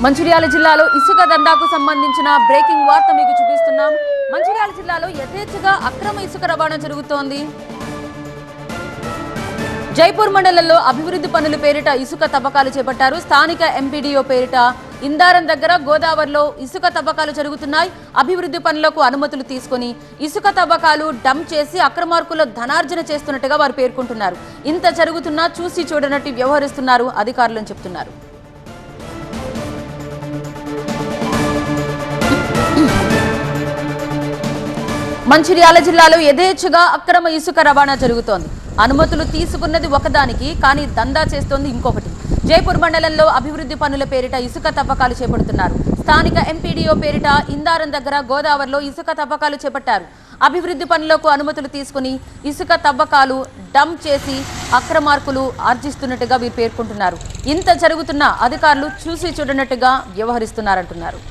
మంచిర్యాల జిల్లాలో ఇసుక దందాకు సంబంధించిన బ్రేకింగ్ వార్త మీకు చూపిస్తున్నాం. మంచిర్యాల జిల్లాలో యథేచ్ఛగా అక్రమ ఇసుక రవాణా జరుగుతోంది. జైపూర్ మండలంలో అభివృద్ధి పనుల పేరిట ఇసుక తవ్వకాలు చేపట్టారు. స్థానిక ఎంపీడీఓ పేరిట ఇందారం దగ్గర గోదావరిలో ఇసుక తవ్వకాలు జరుగుతున్నాయి. అభివృద్ధి పనులకు అనుమతులు తీసుకుని ఇసుక తవ్వకాలు డంప్ చేసి అక్రమార్కుల ధనార్జన చేస్తున్నట్టుగా వారు పేర్కొంటున్నారు. ఇంత జరుగుతున్నా చూసి చూడనట్టు వ్యవహరిస్తున్నారు అధికారులని చెప్తున్నారు. మంచిర్యాల జిల్లాలో యథేచ్ఛగా అక్రమ ఇసుక రవాణా జరుగుతోంది. అనుమతులు తీసుకున్నది ఒకదానికి, కానీ దందా చేస్తోంది ఇంకొకటి. జైపూర్ మండలంలో అభివృద్ధి పనుల పేరిట ఇసుక తవ్వకాలు చేపడుతున్నారు. స్థానిక ఎంపీడీఓ పేరిట ఇందారం దగ్గర గోదావరిలో ఇసుక తవ్వకాలు చేపట్టారు. అభివృద్ధి పనులకు అనుమతులు తీసుకుని ఇసుక తవ్వకాలు డంప్ చేసి అక్రమార్కులు ఆర్జిస్తున్నట్టుగా వీరు పేర్కొంటున్నారు. ఇంత జరుగుతున్న అధికారులు చూసి చూడనట్టుగా వ్యవహరిస్తున్నారంటున్నారు.